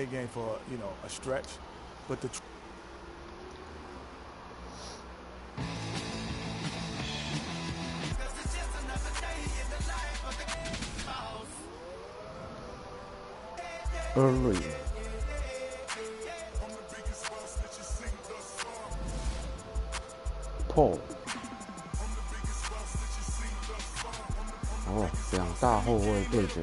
A game for a stretch, but the early. Paul. 哦，两大后卫对决。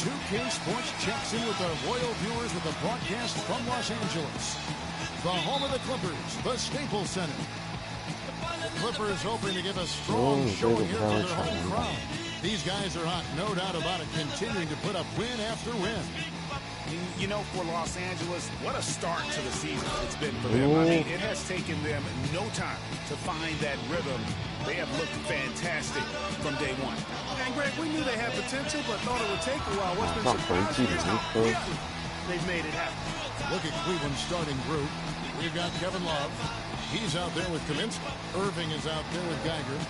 2K Sports checks in with our loyal viewers with a broadcast from Los Angeles, the home of the Clippers, the Staples Center. The Clippers hoping to give a strong showing here for their home crowd. These guys are hot, no doubt about it, continuing to put up win after win. You know, for Los Angeles, what a start to the season it's been for them. I mean, it has taken them no time to find that rhythm. They have looked fantastic from day one. And Greg, we knew they had potential, but thought it would take a while. What's been surprising is how quickly they've made it happen. Look at Cleveland's starting group. We've got Kevin Love. He's out there with Kaminsky. Irving is out there with Geiger.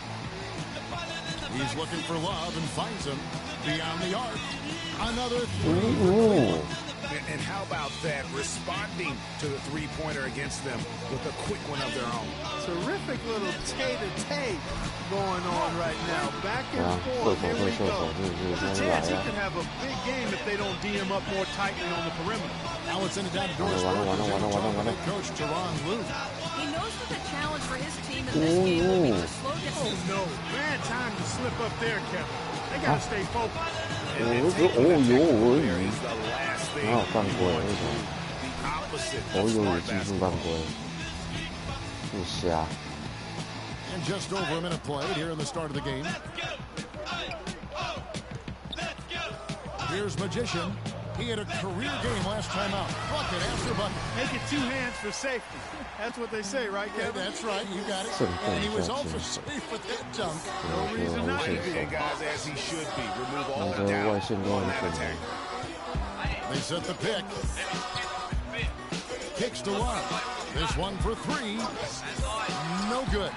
He's looking for Love and finds him beyond the arc. Another three. And how about that, responding to the three-pointer against them with a quick one of their own. Terrific little tay-to-tay going on right now. Back and forth, here we go. There's a chance he could have a big game if they don't D him up more tightly on the perimeter. Now it's in it down to Doris Burke, coach Teron Lue. He knows that the challenge for his team in this game will be to slow down. Oh, no. Bad time to slip up there, Kevin. They got to stay focused. 哦哟，犯规那种，哦哟，技术犯规，不瞎。And just over a minute played here in the start of the game. Here's Magician. He had a career game last time out. Bucket after bucket. Make it 2 hands for safety. That's what they say, right, Kevin? Yeah, that's right. You got it. And he was also safe with that dunk. No reason not to be. Guys, as he should be. Remove all the doubt on that attack. They set the pick. Kicks to Love. This one for 3. No good.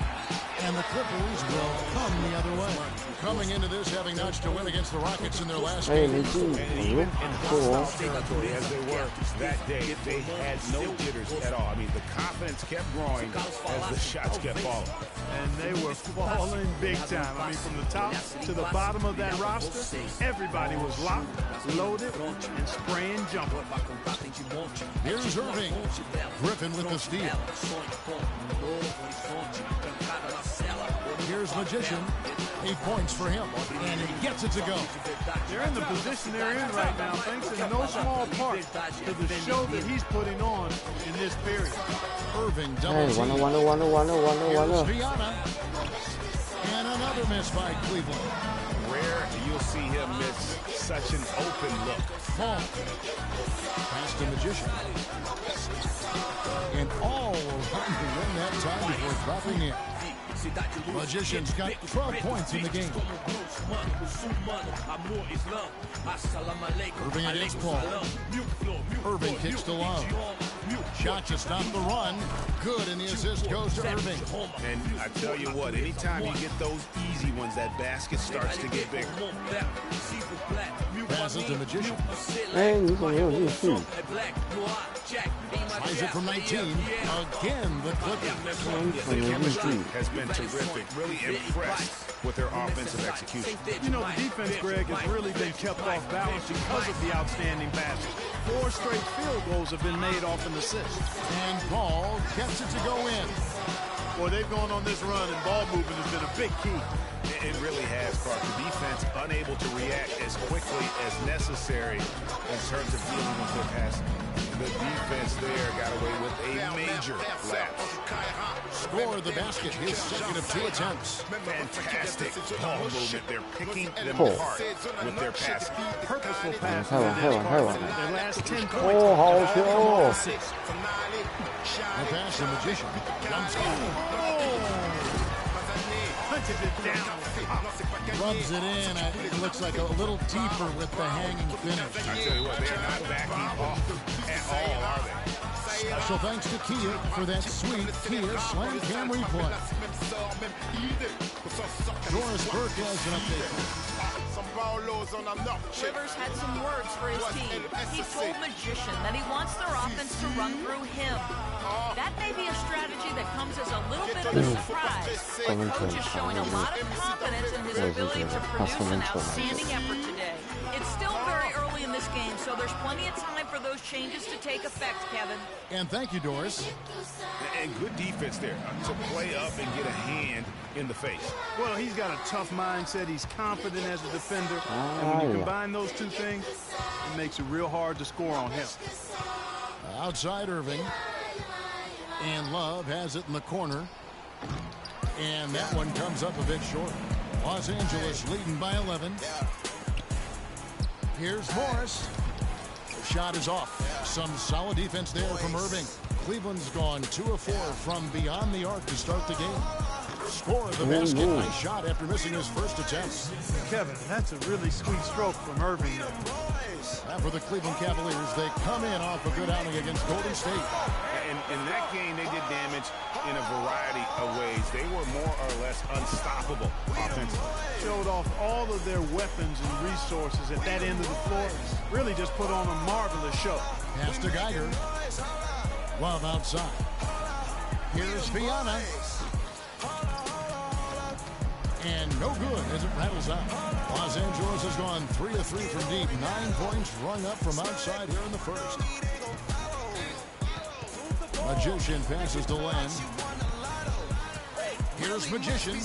And the Clippers will come the other way. Coming into this, having notched a win against the Rockets in their last game. And even in hostile territory as they were that day, they had no jitters at all. I mean, the confidence kept growing as the shots kept falling. And they were falling big time. I mean, from the top to the bottom of that roster, everybody was locked, loaded, and spraying jumper. Here's Irving. Griffin with the steal. Here's Magician. 8 points for him, and he gets it to go. They're in the position they're in right now, thanks in no small part to the show that he's putting on in this period. Irving double team. Here's Viana. And another miss by Cleveland. Rare you'll see him miss such an open look. Paul. Pass to Magician. And all around to win that time before dropping in. Magician's got 12 points in the game. Irving against Paul. Irving kicks to Love. Shot to stop the run. Good, and the assist goes to Irving. And I tell you what, anytime you get those easy ones, that basket starts to get bigger. Passes to Magician. Hey, you can really see. Ties it from 19. Again, the Clippers. The chemistry has been terrific. Really impressed with their offensive execution. You know, the defense, Greg, has really been kept off balance because of the outstanding basket. 4 straight field goals have been made off an assist. And Paul gets it to go in. Boy, they've gone on this run, and ball movement has been a big key. It really has, Clark. The defense unable to react as quickly as necessary in terms of dealing with their passing. The defense there got away with a major lapse. Score the basket, his second of 2 attempts. Fantastic ball movement. They're picking them apart with their passing. Purposeful passing. 太晚了。 Their last 10 points. 哦，好球！ The pass to Magician. Punches it down. Rubs it in. I think it looks like a little deeper with the hanging finish. I tell you what, they're not backing off at all, are they? Special thanks to Kia for that sweet Kia Slam Cam replay. Doris Burke has an update. Rivers had some words for his team. He told Magician that he wants their offense to run through him. That may be a strategy that comes as a little bit of a surprise. The coach is showing a lot of confidence in his ability to produce an outstanding effort today. It's still very early in this game, so there's plenty of time for those changes to take effect, Kevin. And thank you, Doris. And good defense there to play up and get a hand in the face. Well, he's got a tough mindset. He's confident as a defender. And when you combine those two things, it makes it real hard to score on him. Outside Irving. And Love has it in the corner. And that one comes up a bit short. Los Angeles leading by 11. Here's Morris. The shot is off. Some solid defense there from Irving. Cleveland's gone 2 of 4 from beyond the arc to start the game. Score of the basket. Nice shot after missing his first attempt. Kevin, that's a really sweet stroke from Irving there. And for the Cleveland Cavaliers, they come in off a good outing against Golden State. And in that game, they did damage in a variety of ways. They were more or less unstoppable offensively. Showed off all of their weapons and resources at that end of the floor. Really just put on a marvelous show. Pass to Geiger. Love outside. Here's Fiana. And no good as it rattles out. Los Angeles has gone 3 of 3 from deep. 9 points rung up from outside here in the first. Magician passes to Len. Here's Magician.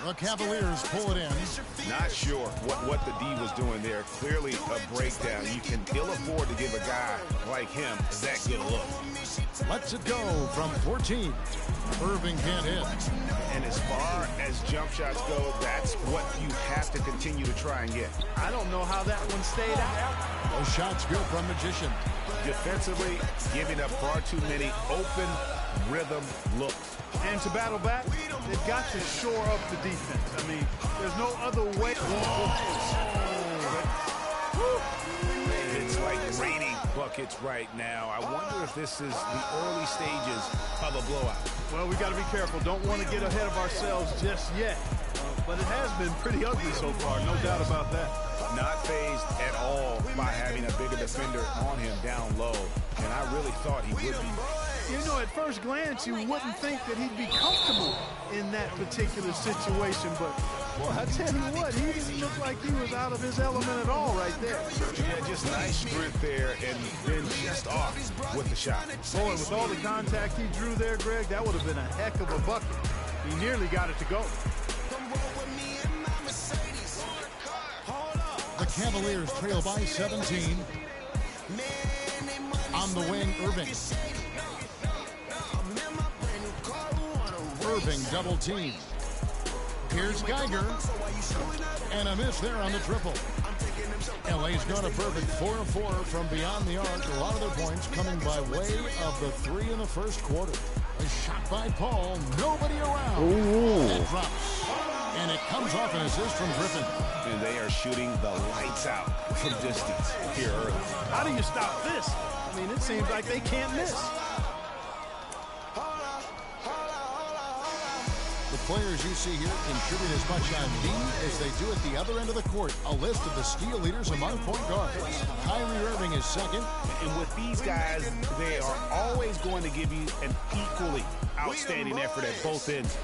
The Cavaliers pull it in. Not sure what the D was doing there. Clearly a breakdown. You can ill afford to give a guy like him that good a look. Lets it go from 14. Irving can't hit. And as far as jump shots go, that's what you have to continue to try and get. I don't know how that one stayed out. Those shots good from Magician. Defensively, giving up far too many open rhythm looks. And to battle back, they've got to shore up the defense. I mean, there's no other way. It's like raining buckets right now. I wonder if this is the early stages of a blowout. Well, we got to be careful. Don't want to get ahead of ourselves just yet. But it has been pretty ugly so far, no doubt about that. Not fazed at all by having a bigger defender on him down low. And I really thought he would be. You know, at first glance, you wouldn't think that he'd be comfortable in that particular situation. But, boy, I tell you what, he didn't look like he was out of his element at all right there. Yeah, just nice strength there and then just off with the shot. Boy, with all the contact he drew there, Greg, that would have been a heck of a bucket. He nearly got it to go. The Cavaliers trail by 17. On the wing, Irving. Irving double team. Here's Geiger. And a miss there on the triple. LA's got a perfect 4 of 4 from beyond the arc. A lot of their points coming by way of the 3 in the first quarter. A shot by Paul. Nobody around. That drops. And it comes off an assist from Griffin. And they are shooting the lights out from distance here early. How do you stop this? I mean, it seems like they can't miss. The players you see here contribute as much on D as they do at the other end of the court. A list of the steal leaders among point guards. Kyrie Irving is second. And with these guys, they are always going to give you an equally outstanding effort at both ends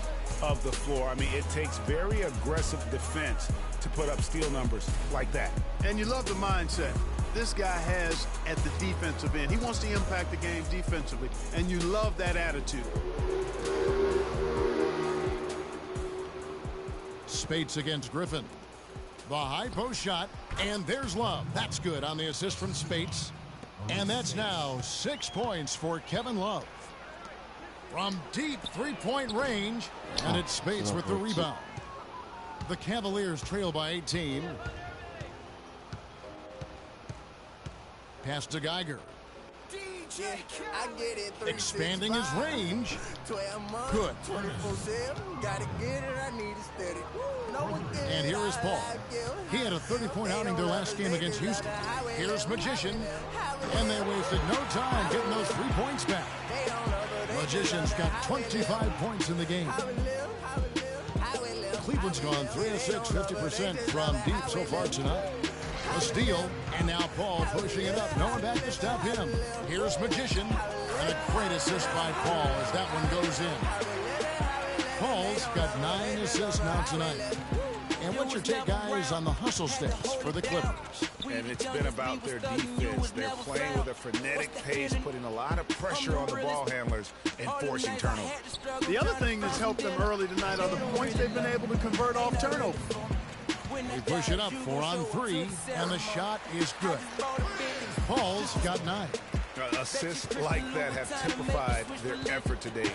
of the floor. I mean, it takes very aggressive defense to put up steal numbers like that. And you love the mindset this guy has at the defensive end. He wants to impact the game defensively, and you love that attitude. Spates against Griffin. The high post shot, and there's Love. That's good on the assist from Spates. And that's now 6 points for Kevin Love. From deep three-point range, and it's Spates with the rebound. The Cavaliers trail by 18. Pass to Geiger. Expanding his range. Good. And here is Paul. He had a 30-point outing their last game against Houston. Here's Magician. And they wasted no time getting those 3 points back. Magician's got 25 points in the game. Cleveland's gone 3 of 6, 50% from deep so far tonight. A steal, and now Paul pushing it up. No one back to stop him. Here's Magician, and a great assist by Paul as that one goes in. Paul's got 9 assists now tonight. And what's your take, guys, on the hustle stats for the Clippers? And it's been about their defense. They're playing with a frenetic pace, putting a lot of pressure on the ball handlers and forcing turnovers. The other thing that's helped them early tonight are the points they've been able to convert off turnovers. They push it up 4 on 3, and the shot is good. Paul's got 9. Assists like that have typified their effort today.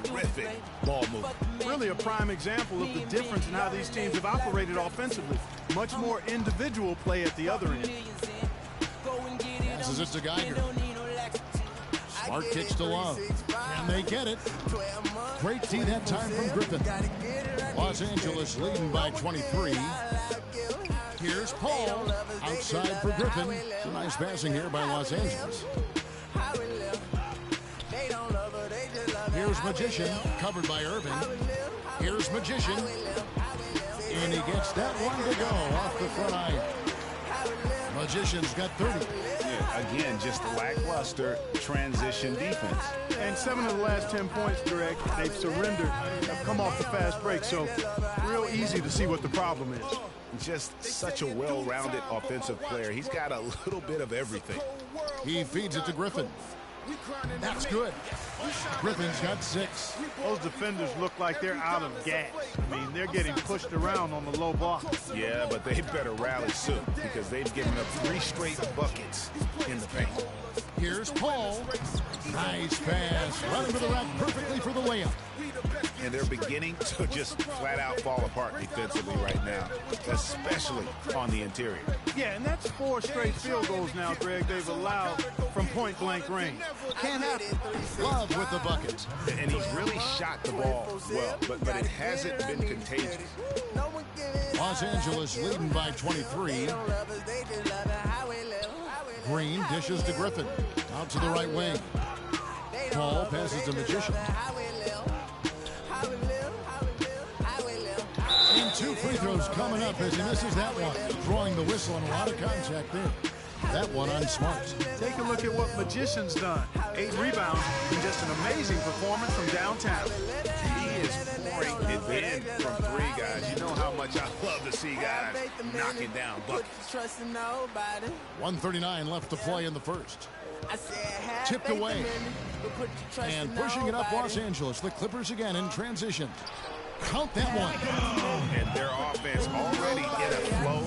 Terrific ball movement. Really a prime example of the difference in how these teams have operated offensively. Much more individual play at the other end. Passes it to Geiger. Smart kicks to Love. And they get it. Great tee that time from Griffin. Los Angeles leading by 23. Here's Paul. Outside for Griffin. Nice passing here by Los Angeles. Here's Magician. Covered by Irving. Here's Magician. And he gets that one to go off the front iron. Magician's got 30. Yeah, again, just lackluster transition defense. And 7 of the last 10 points, Greg, they've surrendered, have come off the fast break, so real easy to see what the problem is. Just such a well-rounded offensive player. He's got a little bit of everything. He feeds it to Griffin. That's good. Griffin's got 6. Those defenders look like they're out of gas. I mean, they're getting pushed around on the low block. Yeah, but they better rally soon because they've given up 3 straight buckets in the paint. Here's Paul. Nice pass. Running to the rack perfectly for the layup. And they're beginning to just flat out fall apart defensively right now, especially on the interior. Yeah, and that's 4 straight field goals now, Greg, they've allowed from point-blank range. Can't happen. Love with the bucket. And he's really shot the ball well, but it hasn't been contagious. Los Angeles leading by 23. Green dishes to Griffin. Out to the right wing. Paul passes to Magician. And 2 free throws coming up as he misses that one. Drawing the whistle and a lot of contact there. That one on Smart. Take a look at what Magician's done. 8 rebounds and just an amazing performance from downtown. He is pouring it in from 3, guys. You know how much I love to see guys knocking down buckets. 1:39 left to play in the first. Tipped away. And pushing it up Los Angeles. The Clippers again in transition. Count that one. And their offense already in a flow.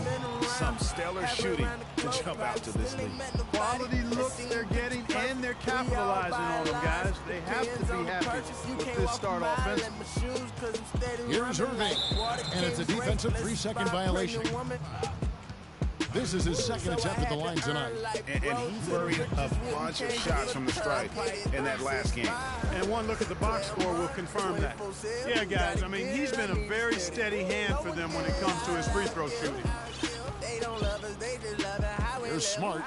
Some stellar shooting to jump out to this lead. Quality looks they're getting, and they're capitalizing on them, guys. They have to be happy with this start offensively. Here's Irving, and it's a defensive 3-second violation. This is his 2nd attempt at the line tonight. And he buried a bunch of shots from the stripe in that last game. And one look at the box score will confirm that. Yeah, guys, I mean, he's been a very steady hand for them when it comes to his free throw shooting. Here's Smart.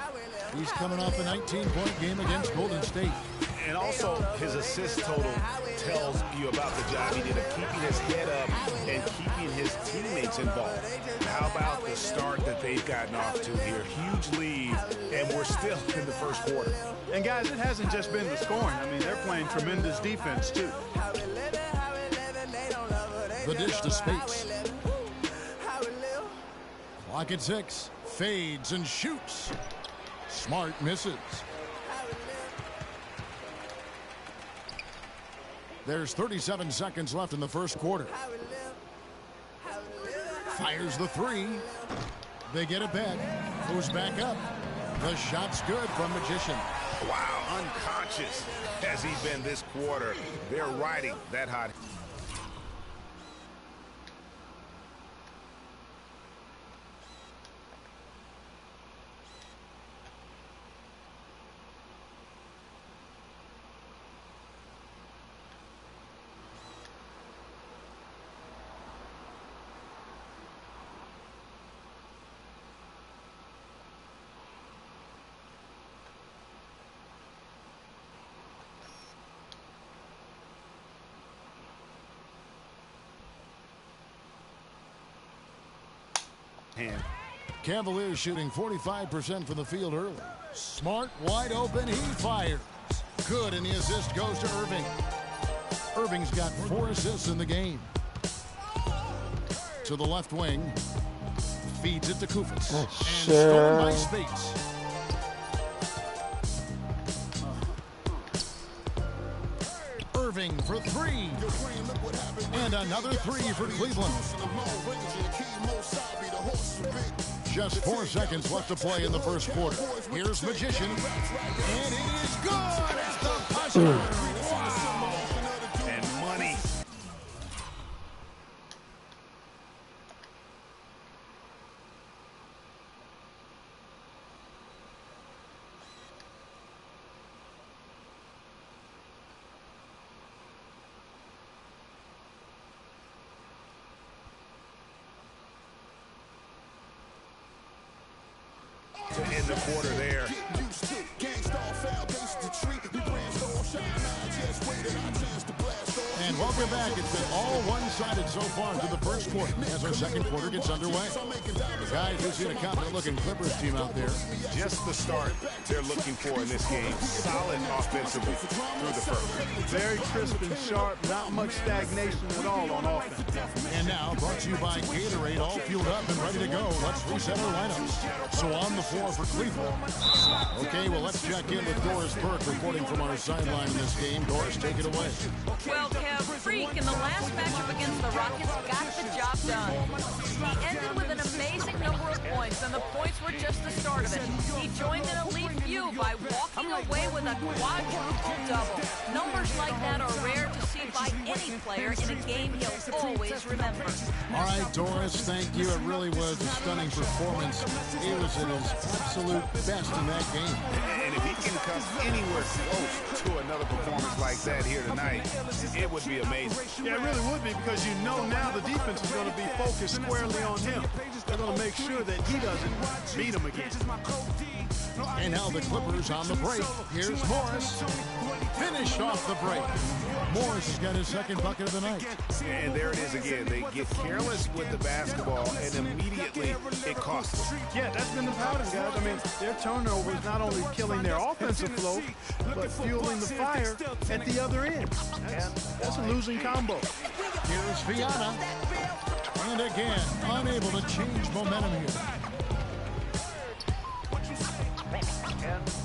He's coming off a 19-point game against Golden State. And also, his assist total tells you about the job he did of keeping his head up and keeping his teammates involved. How about the start that they've gotten off to here? Huge lead, and we're still in the first quarter. And, guys, it hasn't just been the scoring. I mean, they're playing tremendous defense, too. The dish to Spates. Clock at 6. Fades and shoots. Smart misses. There's 37 seconds left in the first quarter. Fires the 3. They get it back. Goes back up. The shot's good from Magician. Wow, unconscious has he been this quarter. They're riding that hot. hand. Cavaliers shooting 45% from the field early. Smart, wide open, he fires. Good, and the assist goes to Irving. Irving's got 4 assists in the game. To the left wing. Feeds it to Kufis. And stolen by Spates. Irving for 3. And another 3 for Cleveland. Just 4 seconds left to play in the first quarter. Here's Magician. And it is good at the buzzer. And money. To end the quarter there. And welcome back. It's been all one-sided so far to the first quarter as our second quarter gets underway. Guys, we've seen a confident-looking Clippers team out there. Just the start they're looking for in this game. Solid offensively through the first. Very crisp and sharp, not much stagnation at all on offense. And now, brought to you by Gatorade, all fueled up and ready to go. Let's reset our lineups. So on the floor for Cleveland. Okay, well, let's check in with Doris Burke reporting from our sideline in this game. Doris, take it away. Well, Kev, Freak in the last matchup against the Rockets got the job done. He ended with an amazing number of points, and the points were just the start of it. He joined an elite few by walking away with a quadruple double. Numbers like that are rare to see by any player in a game he'll always remember. All right, Doris, thank you. It really was a stunning performance. He was at his absolute best in that game. And if he can come anywhere close to another performance like that here tonight, it would be amazing. Yeah, it really would be, because you know now the defense is going to be focused squarely on him. They're going to make sure that he doesn't beat him again. And now the Clippers on the break. Here's Morris. Finished off the break. Morris has got his second bucket of the night. And there it is again. They get careless with the basketball, and immediately it costs them. Yeah, that's been the pattern, guys. I mean, their turnovers not only killing their offensive flow, but fueling the fire at the other end. That's a losing combo. Here's Viana. And again, unable to change momentum here.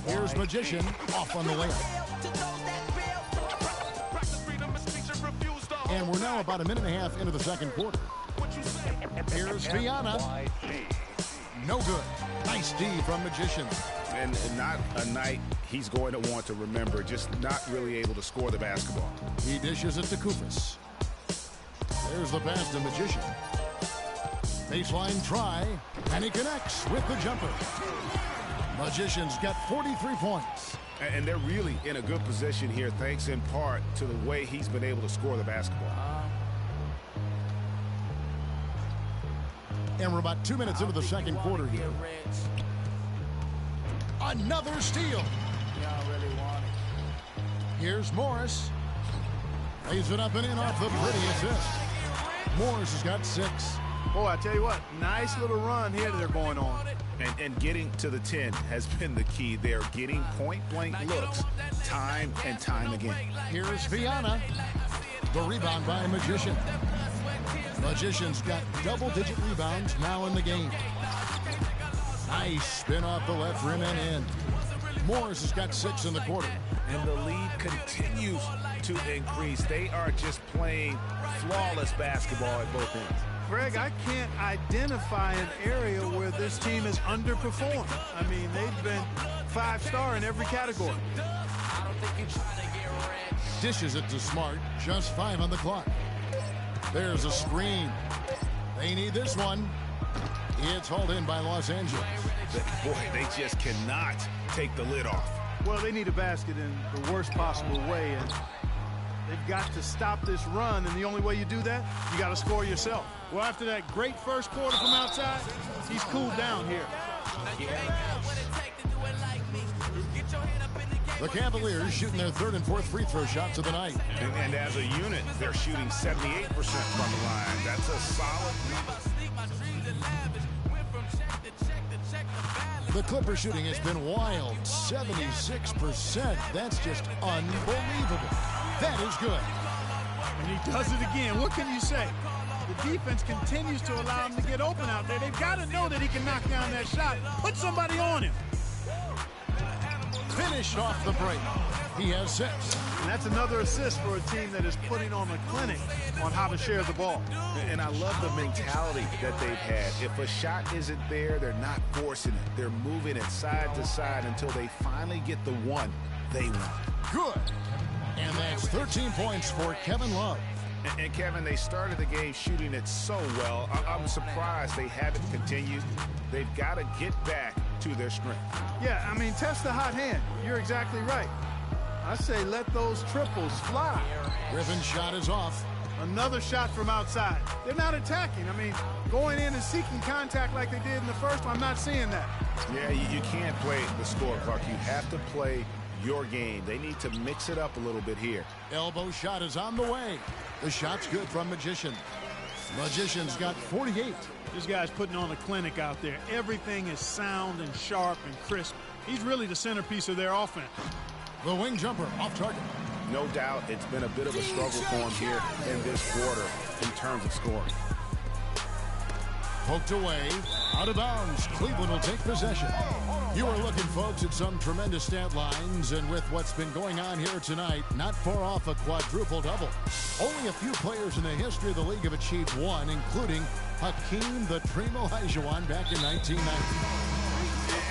Here's Magician off on the layup. And we're now about a minute and a half into the second quarter. Here's Viana. No good. Nice D from Magician. And not a night he's going to want to remember, just not really able to score the basketball. He dishes it to Kufis. There's the pass to Magician. Baseline try, and he connects with the jumper. Magician's got 43 points. And they're really in a good position here, thanks in part to the way he's been able to score the basketball. And we're about 2 minutes into the second quarter here. Another steal. Here's Morris. Lays it up and in off the pretty assist. Morris has got 6. Boy, I tell you what, nice little run here that they're going on. And getting to the 10 has been the key. They're getting point-blank looks time and time again. Here's Viana. The rebound by Magician. Magician's got double-digit rebounds now in the game. Nice spin off the left rim and in. Morris has got 6 in the quarter. And the lead continues to increase. They are just playing flawless basketball at both ends. Greg, I can't identify an area where this team has underperformed. I mean, they've been 5-star in every category. Dishes it to Smart. Just 5 on the clock. There's a screen. They need this one. It's hauled in by Los Angeles. Boy, they just cannot take the lid off. Well, they need a basket in the worst possible way, and they've got to stop this run, and the only way you do that, you got to score yourself. Well, after that great first quarter from outside, he's cooled down here. The Cavaliers shooting their 3rd and 4th free throw shots of the night. And as a unit, they're shooting 78% from the line. That's a solid. The Clipper shooting has been wild, 76%. That's just unbelievable. That is good. And he does it again. What can you say? The defense continues to allow him to get open out there. They've got to know that he can knock down that shot. Put somebody on him. Finished off the break. He has 6. And that's another assist for a team that is putting on a clinic on how to share the ball. And I love the mentality that they've had. If a shot isn't there, they're not forcing it. They're moving it side to side until they finally get the one they want. Good. And that's 13 points for Kevin Love. And Kevin, they started the game shooting it so well. I'm surprised they haven't continued. They've got to get back to their strength. Yeah, I mean, test the hot hand. You're exactly right. I say let those triples fly. Griffin's shot is off. Another shot from outside. They're not attacking. I mean, going in and seeking contact like they did in the first one, I'm not seeing that. Yeah, you can't play the scorecard. You have to play your game. They need to mix it up a little bit here. Elbow shot is on the way. The shot's good from Magician. Magician's got 48. This guy's putting on a clinic out there. Everything is sound and sharp and crisp. He's really the centerpiece of their offense. The wing jumper off target. No doubt it's been a bit of a struggle for him here in this quarter in terms of scoring. Poked away, out of bounds. Cleveland will take possession. You are looking, folks, at some tremendous stat lines, and with what's been going on here tonight, not far off a quadruple-double. Only a few players in the history of the league have achieved one, including Hakeem the Dream Olajuwon back in 1990.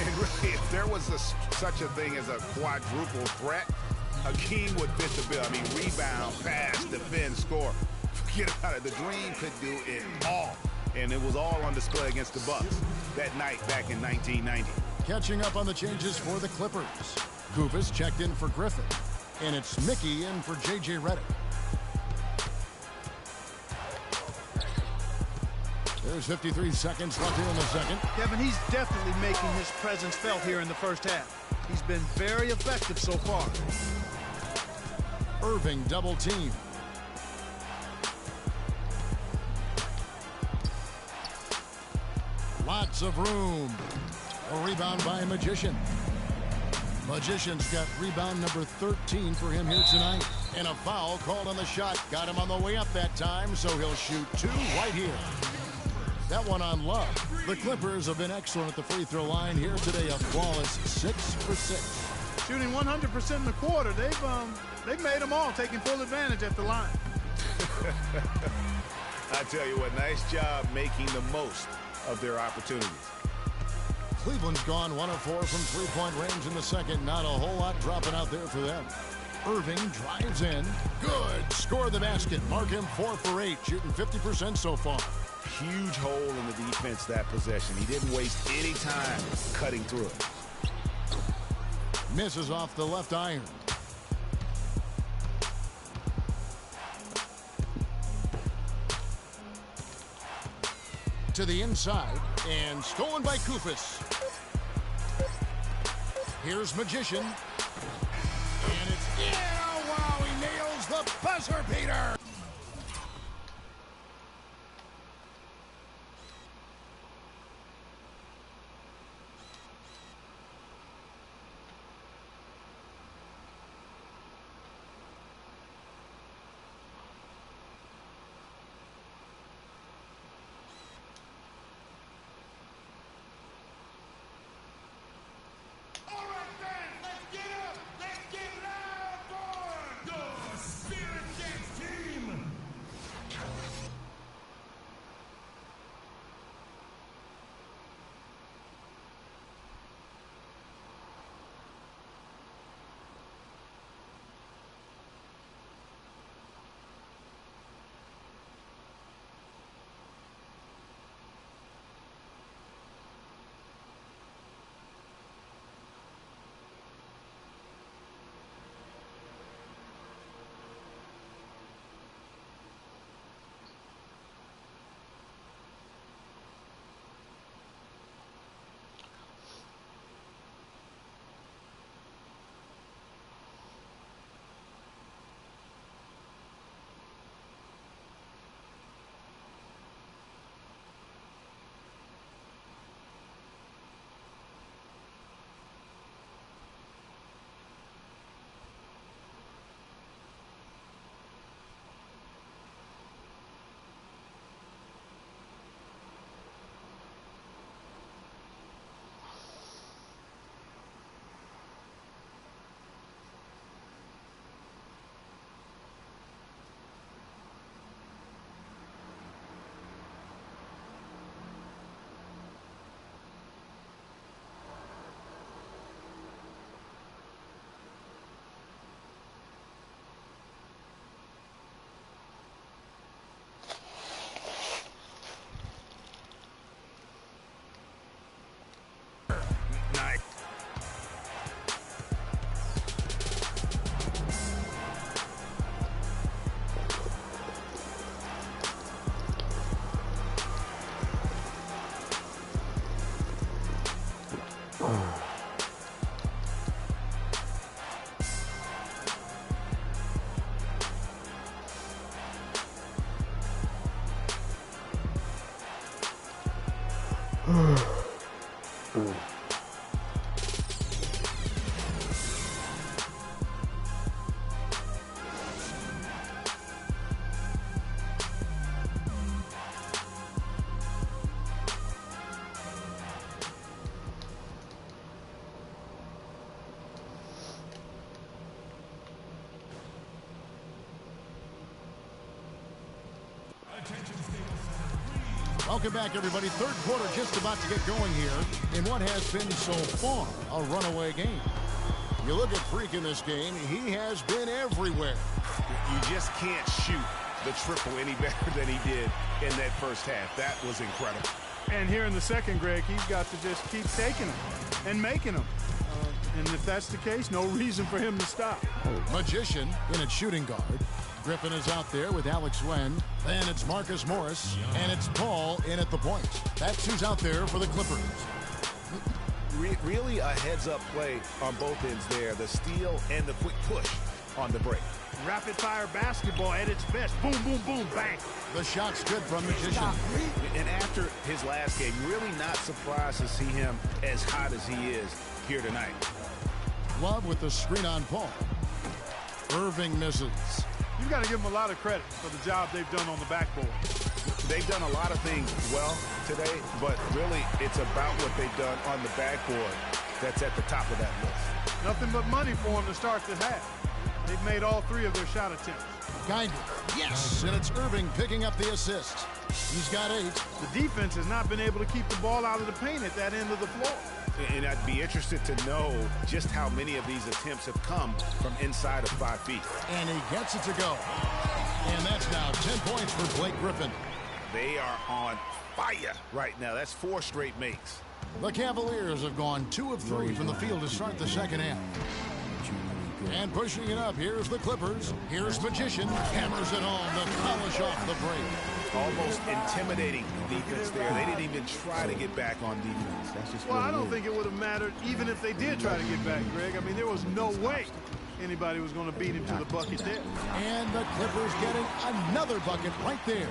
And really, if there was such a thing as a quadruple threat, Hakeem would fit the bill. I mean, rebound, pass, defend, score. Forget about it. The Dream could do it all. And it was all on display against the Bucks that night back in 1990. Catching up on the changes for the Clippers. Kufis checked in for Griffin. And it's Mickey in for J.J. Redick. There's 53 seconds left here in the second. Kevin, he's definitely making his presence felt here in the first half. He's been very effective so far. Irving double team. Lots of room. A rebound by Magician. Magician's got rebound number 13 for him here tonight. And a foul called on the shot. Got him on the way up that time, so he'll shoot 2 right here. That one on Love. The Clippers have been excellent at the free throw line here today. A flawless 6 for 6. Shooting 100% in the quarter. They've made them all, taking full advantage at the line. I tell you what, nice job making the most of their opportunities. Cleveland's gone 1 of 4 from three-point range in the second. Not a whole lot dropping out there for them. Irving drives in. Good. Score the basket. Mark him 4 for 8. Shooting 50% so far. Huge hole in the defense that possession. He didn't waste any time cutting through it. Misses off the left iron. To the inside, and stolen by Kufis. Here's Magician. And it's in. Oh, wow, he nails the buzzer beater. Welcome back, everybody. Third quarter just about to get going here in what has been so far a runaway game. You look at Freak in this game, he has been everywhere. You just can't shoot the triple any better than he did in that first half. That was incredible. And here in the second, Greg, he's got to just keep taking them and making them. And if that's the case, no reason for him to stop. Magician in at shooting guard. Griffin is out there with Alex Wen. Then it's Marcus Morris. And it's Paul in at the point. That's who's out there for the Clippers. Really a heads-up play on both ends there. The steal and the quick push on the break. Rapid-fire basketball at its best. Boom, boom, boom, bang. The shot's good from Magician. And after his last game, really not surprised to see him as hot as he is here tonight. Love with the screen on Paul. Irving misses. You've got to give them a lot of credit for the job they've done on the backboard. They've done a lot of things well today, but really it's about what they've done on the backboard that's at the top of that list. Nothing but money for them to start this half. They've made all three of their shot attempts. Guided. Yes, and it's Irving picking up the assist. He's got 8. The defense has not been able to keep the ball out of the paint at that end of the floor. And I'd be interested to know just how many of these attempts have come from inside of 5 feet. And he gets it to go. And that's now 10 points for Blake Griffin. They are on fire right now. That's 4 straight makes. The Cavaliers have gone 2 of 3 from the field to start the second half. And pushing it up, here's the Clippers. Here's Magician. Hammers it home to polish off the break. Almost intimidating defense there. They didn't even try to get back on defense. That's just well, I don't think it would have mattered even if they did try to get back, Greg. I mean, there was no way anybody was going to beat him to the bucket there. And the Clippers getting another bucket right there.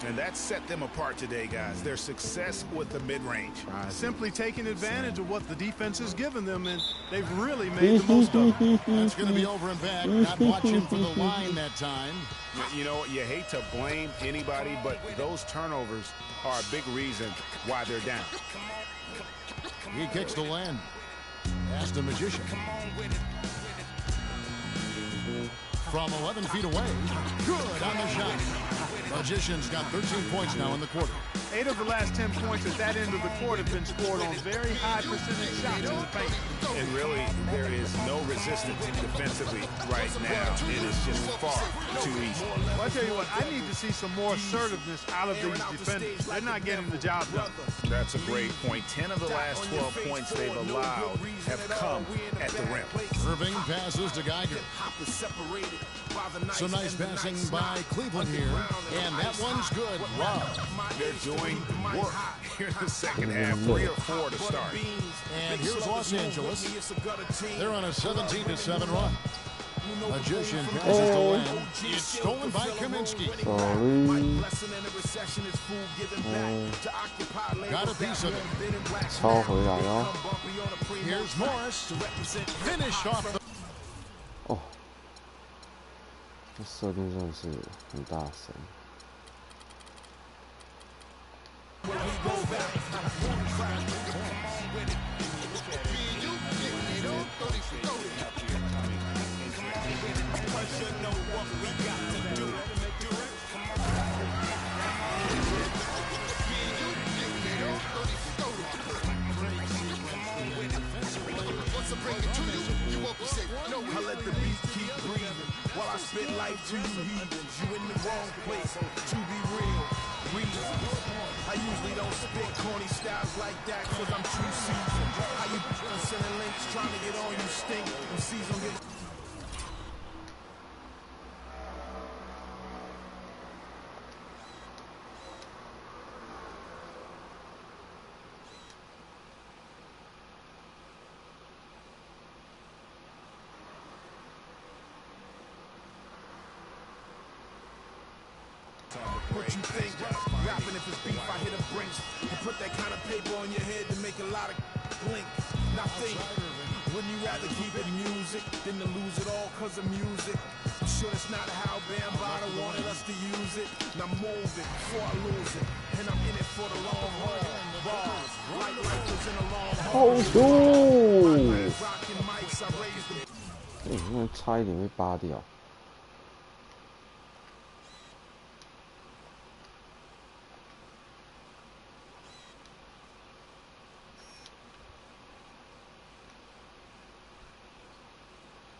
And that set them apart today, guys. Their success with the mid-range. Simply taking advantage of what the defense has given them, and they've really made the most of it. That's going to be over and back. Not watching for the line that time. You know, you hate to blame anybody, but those turnovers are a big reason why they're down. He kicks the land. That's the Magician. From 11 feet away. Good on the shot. Magician's got 13 points now in the quarter. 8 of the last 10 points at that end of the court have been scored on very high percentage shots in the paint. And really, there is no resistance defensively right now. It is just far too easy. Well, I tell you what, I need to see some more assertiveness out of these defenders. They're not getting the job done. That's a great point. 10 of the last 12 points they've allowed have come at the rim. Irving passes to Geiger. Some nice passing by Cleveland here. And that one's good. Wow. They're doing work here in the second half. 3 or 4 to start. And here's Los Angeles. They're on a 17-7 run. Magician passes to Lamb. It's stolen by Kaminsky. Got a piece of it. 抄回来哦。 Here's Morris. Finish off the... 哦，这设定真的是很大声。 I let the beat keep breathing while I spit life to you heathens. You in the wrong place, to be real. Reasons. I usually don't spit corny styles like that cause I'm too seasoned. How you sending links trying to get on you stink. Them season get... What you think? Rapping if it's beef, I hit a brink. You put that kind of paper on your head to make a lot of blink. Now think, wouldn't you rather keep it music than to lose it all cause of music? I'm sure that's not how Bambaataa wanted us to use it. Now move it before I lose it. And I'm in it for the long haul. Bars, like rifles in a long haul. Rockin' mics, I raised the 那差一点被扒掉。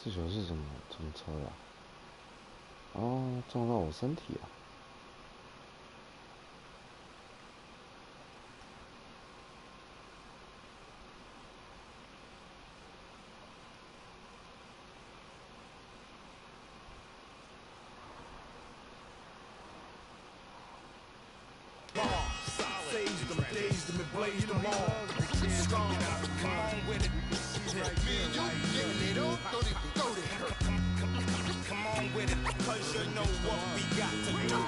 这球是怎么抽的？哦，撞到我身体了。Dazed them and blazed them all. Strong, come on with it. Come on with it, cause you know what we got to do.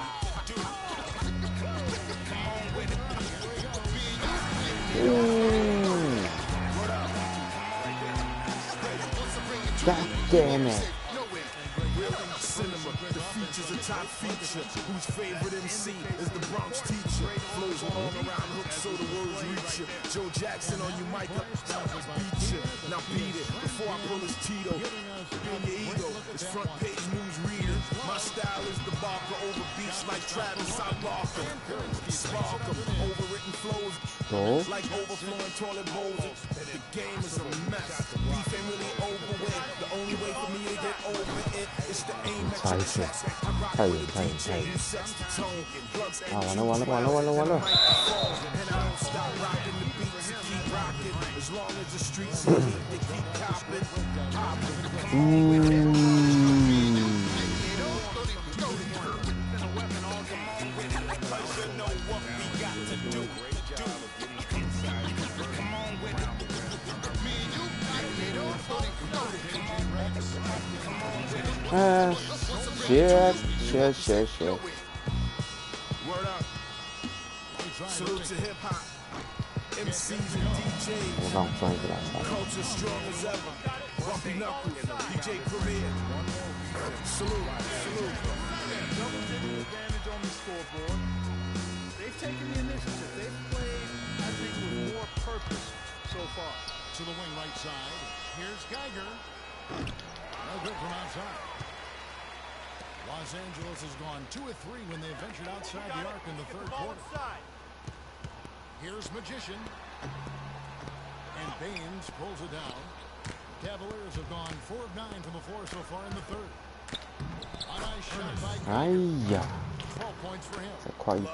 Come on with it. God damn it. Cinema, the features a top feature. Whose favorite MC is the Bronx teacher? Flows long around hooks so the words reach you. Joe Jackson on you, mic up, beat you. Now beat it before I pull his Tito. On your ego, it's front page news reader. My style is the Barker over beats like Travis, I barker. Spark 'em, overwritten flows like overflowing toilet bowls. The game is a mess. Beef ain't really over with. The only way for me to get over it is to aim at your chest. I rock with a DJ who sets the tone. Plugs and完了。 and I don't stop rocking the beats and keep rocking. As long as the streets are heat, they keep copping. Shit. Word up. Salute to hip hop. MCs and DJs. 我刚转一个来吧。 Culture strong as ever. Bumpy knuckles. DJ Premier. Salute. Double digit advantage on the scoreboard. They've taken the initiative. They've played, I think, with more purpose so far. To the wing right side. Here's Geiger. No good from outside. Los Angeles has gone 2 of 3 when they ventured outside the arc in the third quarter. Here's Magician. And Baines pulls it down. Cavaliers have gone 4 of 9 from the floor so far in the third. A nice shot by Geiger. 12 points for him. 再快一步。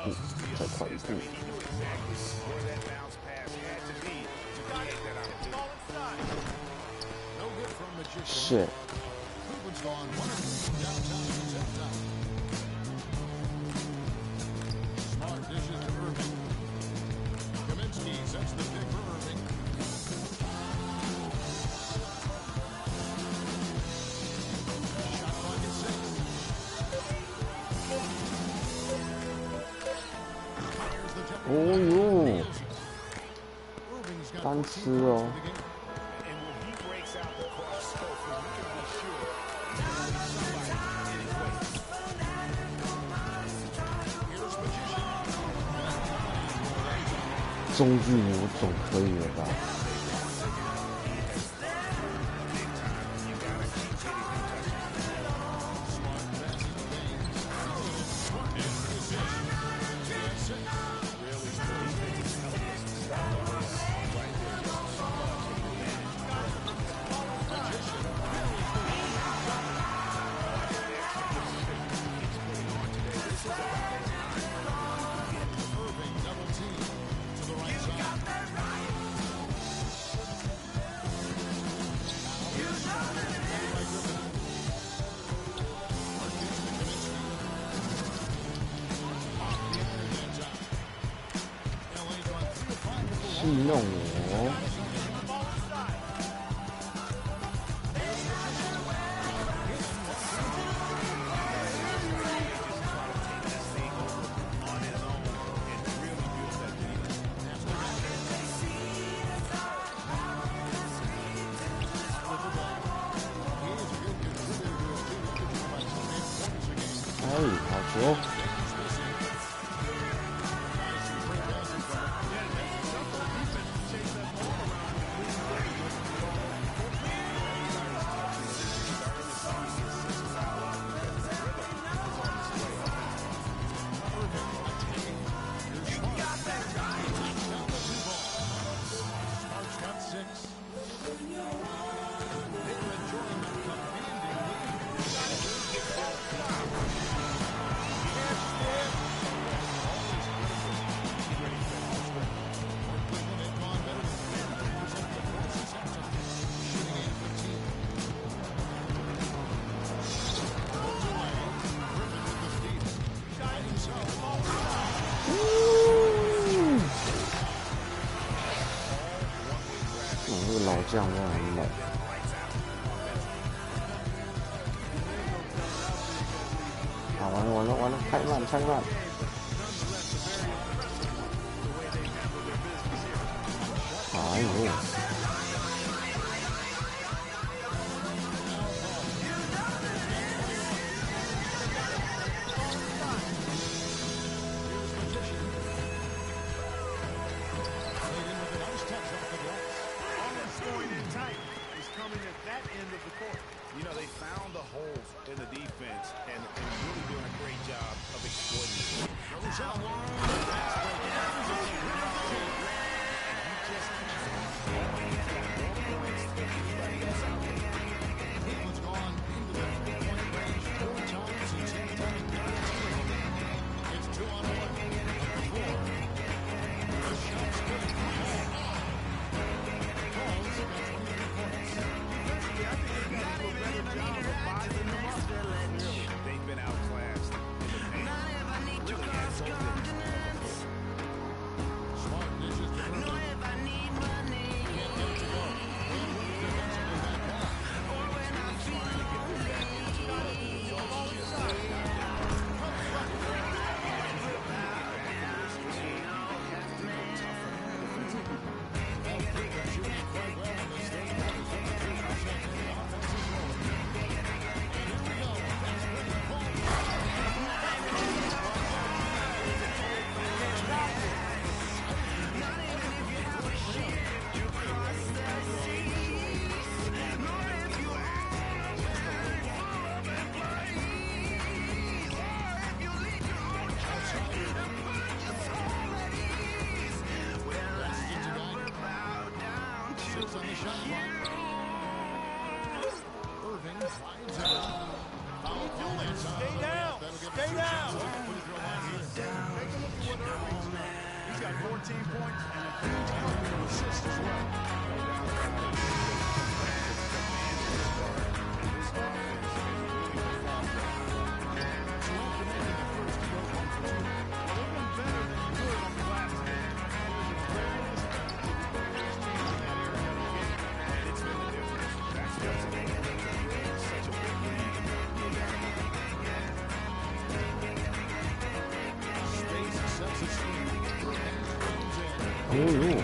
No good from Magician. Shit. Cleveland's gone 1 of 3 downtown since halftime. Smart dishes to Irving. Kaminsky sets the pick for Irving. Shot clock at 6. Fires the tempo. 哦哟， Irving's got 单 14 吃 points 哦 in the game. And when he breaks out the crossover, you can be sure there's somebody in his way. Here's Magician. 中距离我总可以了吧？ Irving double team to the right side. LA's gone 3 of 5 with the 戏弄我。 Irving 好球！老将真的很猛。啊，完了，太慢！哎呦！You know, they found the holes in the defense and really doing a great job of exploiting it. They've been outclassed in the paint. Really has Smart dishes to know if I need money. Can't let it go. Or when I feel Stay down. Take a look at what Irving's done. He's got 14 points and a huge couple of assists as well. Ooh.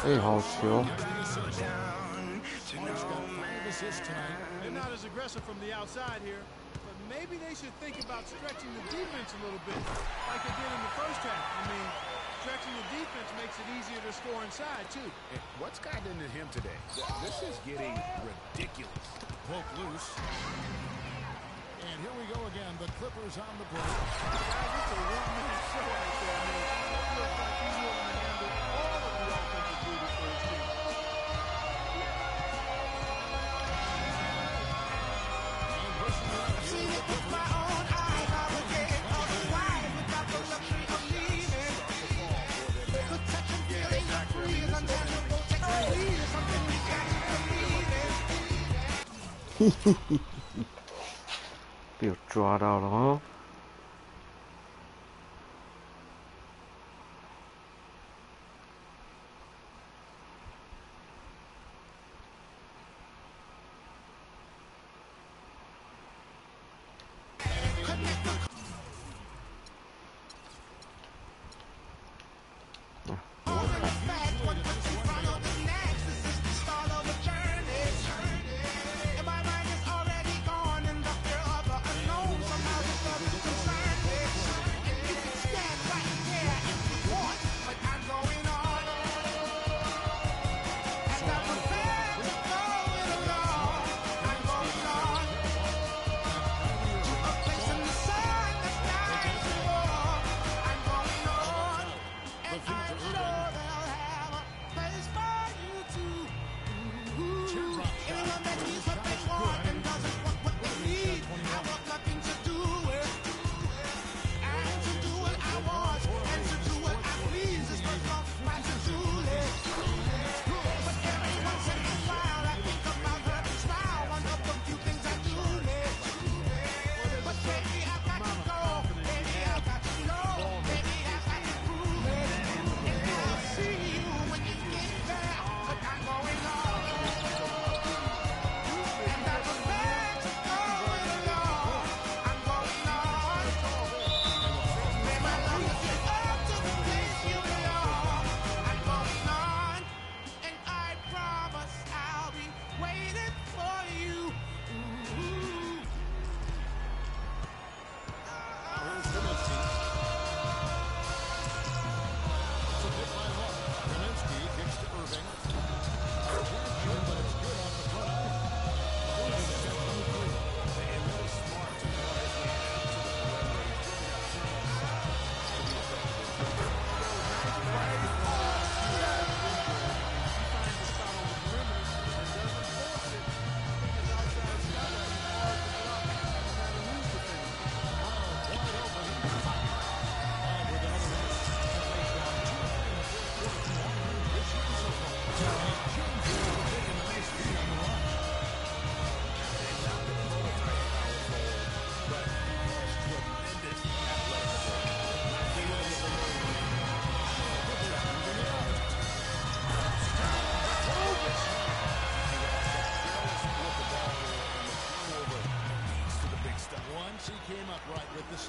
Hey, how's you? They're not as aggressive from the outside here, but maybe they should think about stretching the defense a little bit, like they did in the first half. I mean, stretching the defense makes it easier to score inside, too. And what's gotten into him today? This is getting ridiculous. Poke loose. And here we go again. The Clippers on the break. It's a one-man show right there, man. It looks like he's willing to handle all of the offensive duties for his team. See it with my own eyes, I was getting all the wise without the luxury of leaving. Could touch and feel it, free is untangible. Take a lead, is something we got to believe in. 被我抓到了哦！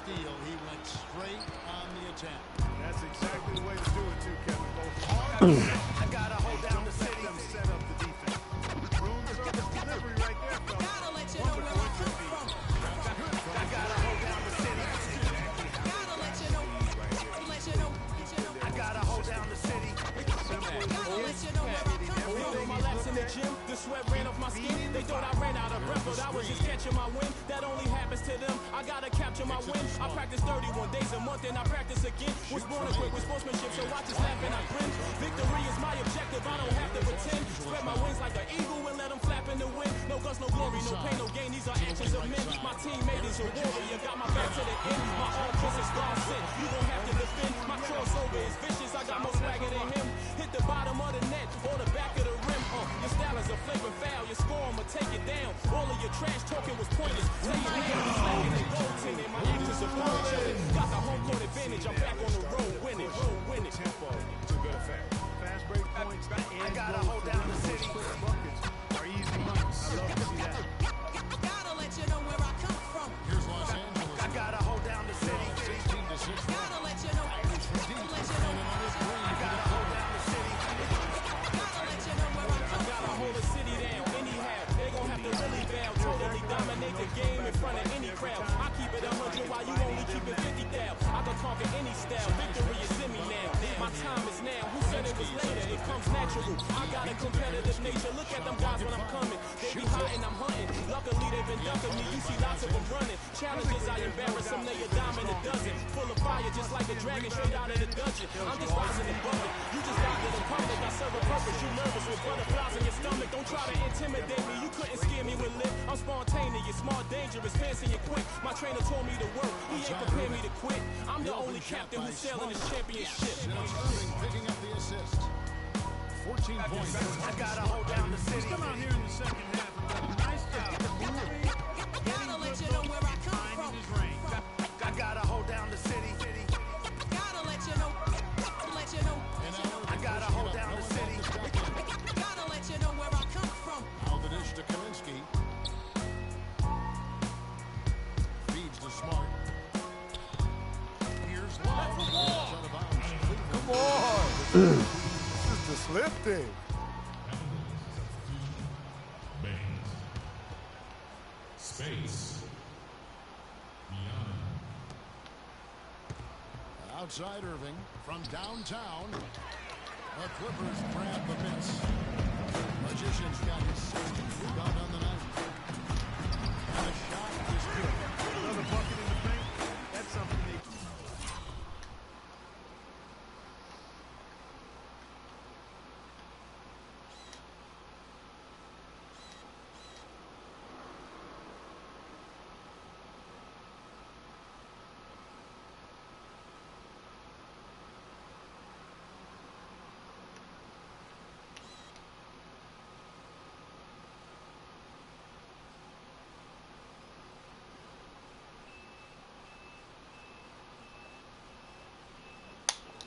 steal. He went straight on the attack. That's exactly the way to do it, too, Kevin. Both hard. I gotta hold down the city. Them set up the defense. Room service delivery right there, fellas. Gotta let you know where I come from. I gotta hold down the city. Gotta let you know. Let you know. I gotta hold down the city. Gotta let you know where I come from. All my laps in the gym, the sweat ran off my skin. They thought I ran out of breath, but I was just catching my wind. That only happens to them. I gotta capture my win. I practice 31 days a month and I practice again. Was born equipped with sportsmanship, so I just laugh and I grin. Victory is my objective, I don't have to pretend. Spread my wings like an eagle and let them flap in the wind. No guns, no glory, no pain, no gain. These are actions of men. My teammate is a warrior, got my back to the end. My arm kiss is God sent. You gon' have to defend. My crossover is vicious, I got more swagger than him. Hit the bottom of the net or the back of the rim. Your style is a flavor foul, your score, I'ma take it down. All of your trash talking was pointless. Take it down, you slacking and goaltending. My actions are fortunate. Got the home court advantage, I'm back on the road winning. Tempo to good effect. Fast break points. I gotta hold down the city. Buckets are easy money. I love to see that. Gotta let you know where I come from. Here's Los Angeles. I gotta hold down the city. 16-6. Gotta let you know. Let you know. I gotta hold down the city. Gotta let you know where I come Gotta from. hold the city down anyhow. They gon' have to really bow. Totally dominate the game in front of any crowd. I keep it 100 while you only keep it 50 down. I can conquer any style. Victory is in me now. My time is now. Who said it was later? It comes natural. I got a competitive nature. Look at them guys when I'm coming. They be hot and I'm hunting. Luckily they've been ducking me. You see lots of them running. Challenges I embarrass them. They a dime in a dozen. Full of fire just like a dragon straight out of the dungeon. I'm just rising above it. You just got to the public. I serve a purpose. You nervous with butterflies in your stomach. Don't try to intimidate me. You couldn't scare me with lip. I'm spontaneous, smart, dangerous, fancy and quick. My trainer told me to work. He ain't prepared me to quit. I'm the only captain who's sailing this championship. Irving picking up the assist. 14 points. I gotta hold down the city. Come out here in the second half and done a nice job moving, Gotta let you know where I come from. finding his range. I gotta hold down the city. Gotta let you know. Let you know. I gotta hold down the city. Gotta let you know where I come from. Now the dish to Kaminsky. Feeds to Smart. Here's Love. Out of bounds. Come on. This is the slip thing. Space. Outside Irving from downtown. The Clippers grab the miss. Magician's got his 6th rebound on the night. And the shot is good. Another bucket in the paint. That's something they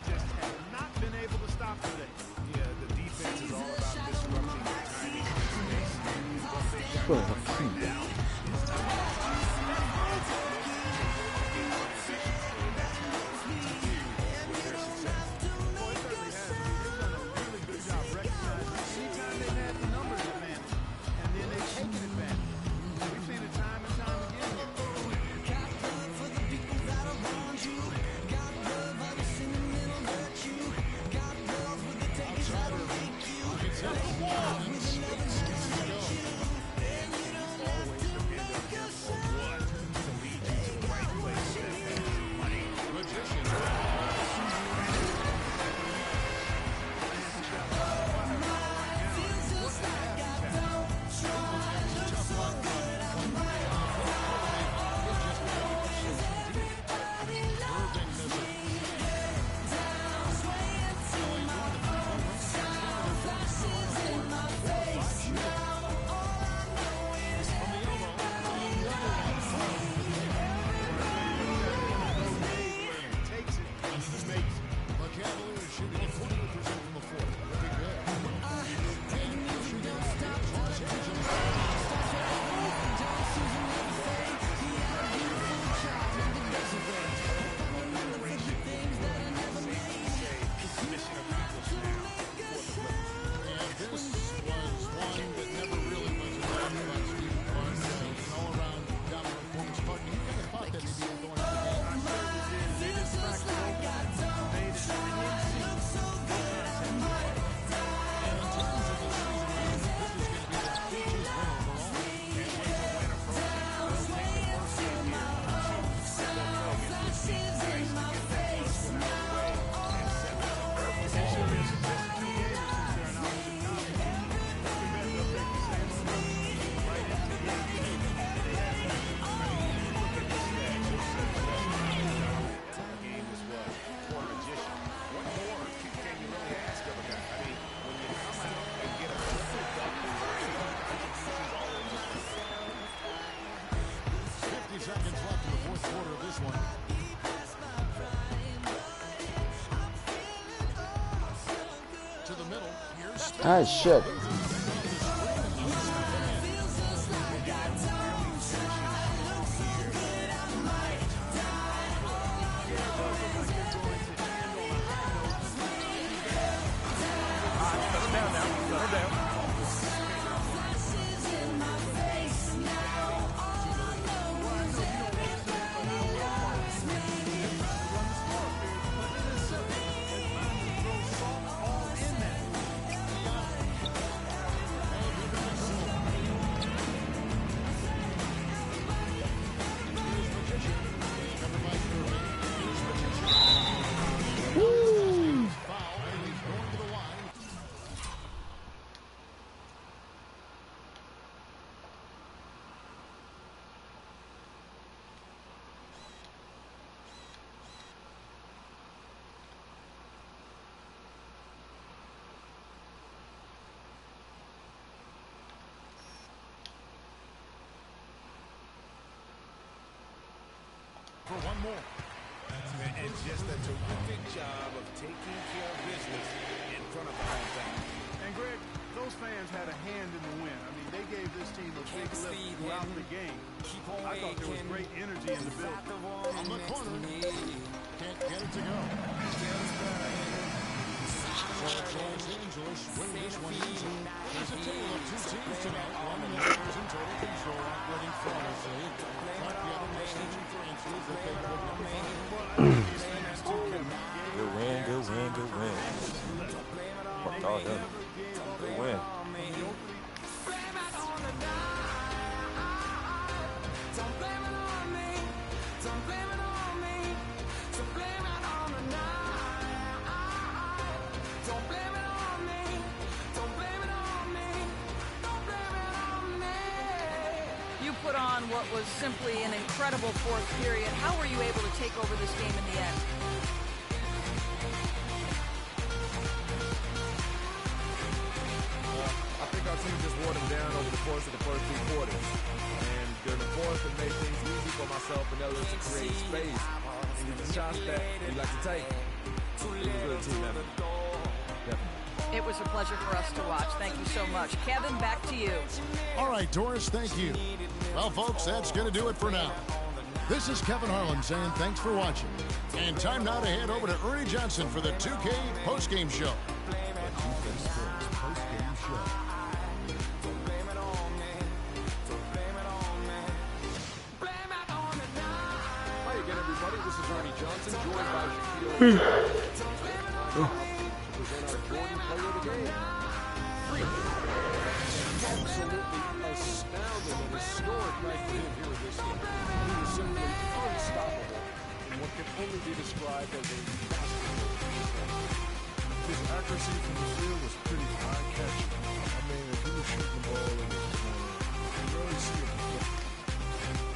just have not been able to stop today. Yeah, the defense is all about disrupting the timing and space. What they got Well, right now is Boy, it certainly has. They've done a really good job recognizing anytime they've had the numbers advantage, and then they've taken advantage. We've seen it time and time again here. Outside Irving. 6 minutes to go. Ah, shit. For one more. And just a terrific job of taking care of business in front of the home fans. And Greg, those fans had a hand in the win. I mean, they gave this team a big lift throughout the game. I thought there was great energy in the building. On the corner. Can't get it to go. So Los Angeles win this one easy. There's a tale of two teams tonight. One is in total control, operating flawlessly. But the other making differences that they could never find. Good win, good win, good win. Fuck all them. Good win. Put on what was simply an incredible fourth period. How were you able to take over this game in the end? I think our team just wore them down over the course of the first three quarters. And during the fourth, it made things easy for myself and others to create space and get the shots that we like to take. It was a good team effort. Definitely. It was a pleasure for us to watch. Thank you so much. Kevin, back to you. All right, Doris, thank you. Well, folks, that's going to do it for now. This is Kevin Harlan saying thanks for watching. And time now to head over to Ernie Johnson for the 2K postgame show. Hi again, everybody. This is Ernie Johnson, joined by Shaquille. Jordan player of the game. Absolutely astounding and historic night for him here in this game. He was simply unstoppable in what can only be described as a basketball performance. His accuracy from the field was pretty eye-catching. I mean, if he was shooting the ball in his corner, you really see it.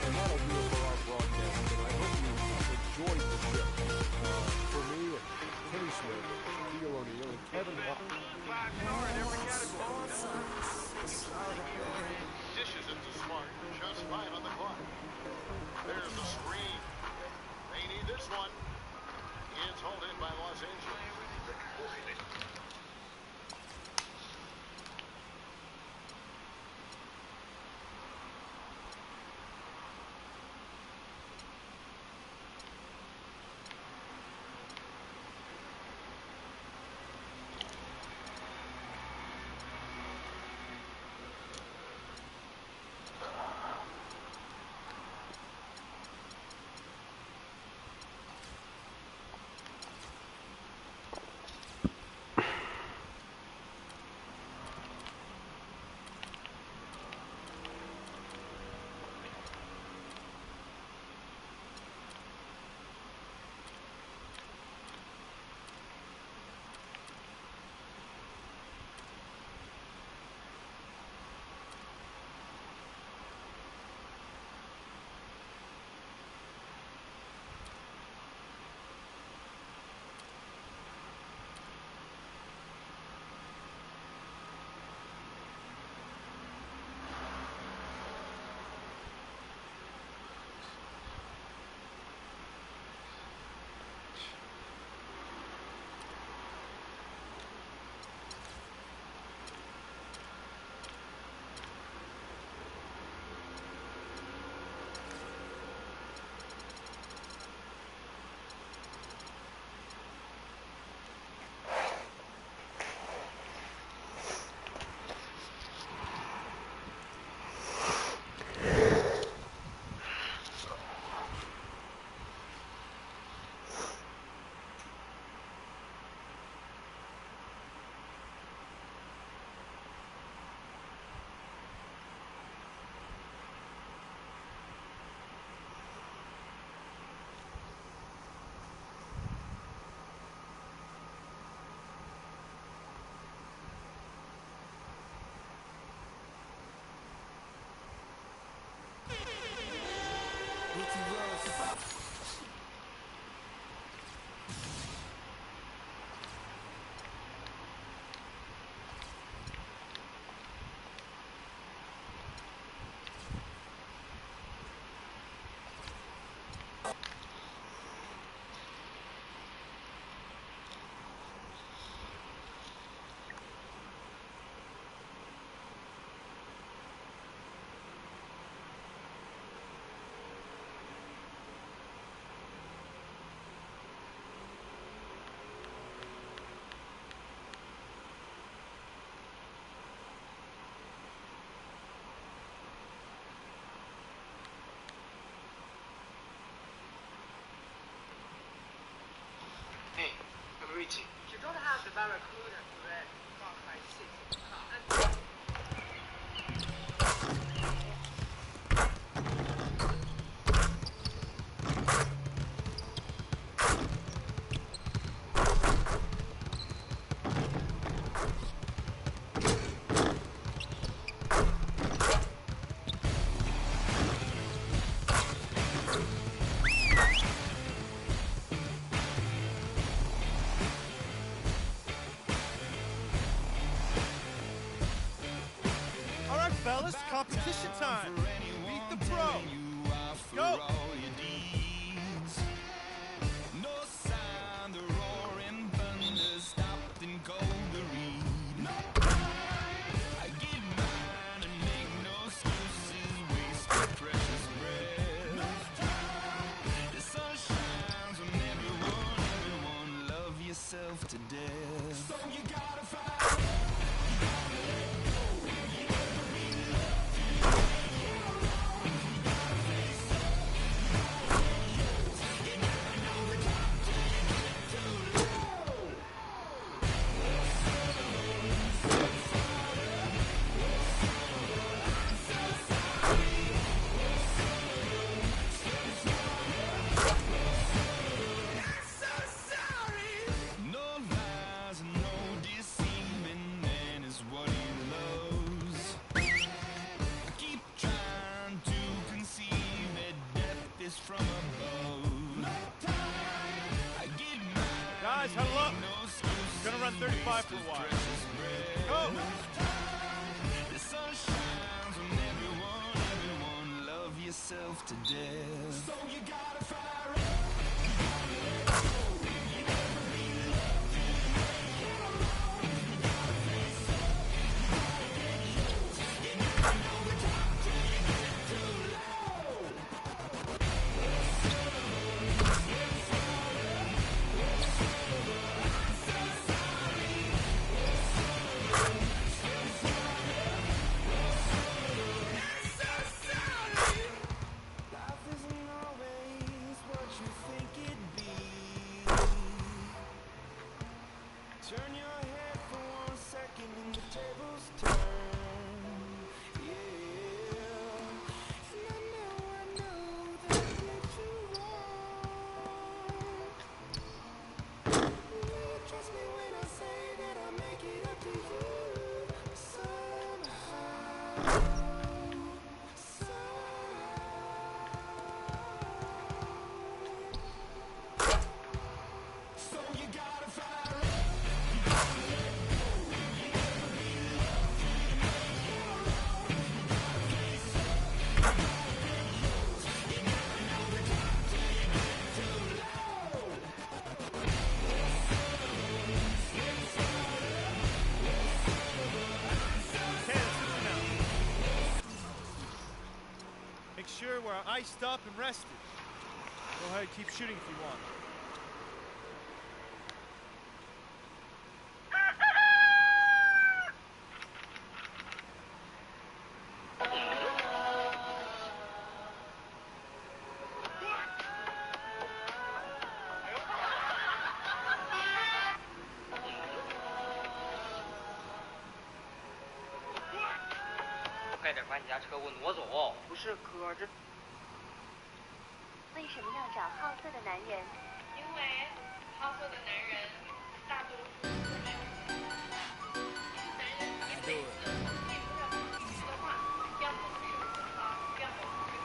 And that'll do it for our broadcast. And I hope you enjoyed the trip. For me, Kenny Smith, Shaquille O'Neal, and Kevin Harlan. Dishes it to Smart, just 5 on the clock. There's the screen. They need this one. It's hauled in by Los Angeles. Fellas, competition time. Meet the pro. Go. No sign, the roaring thunder stopped and cold to read. I get mine and make no excuses, waste the precious breath. The sun shines on everyone, love yourself to death. So you gotta fight. Guys, huddle up. Gonna run 35 for a while. Go. The sun shines on everyone, love yourself to death. So you gotta fire up. Turn your head for 1 second and the tables turn. Yeah. And I know that I did you wrong. Will you trust me when I say that I'll make it up to you somehow? So you gotta fire up. Make sure we're iced up and rested. Go ahead, keep shooting if you want.快点把你家车给我挪走！不是哥，这为什么要找好色的男人？因为好色的男人大多数。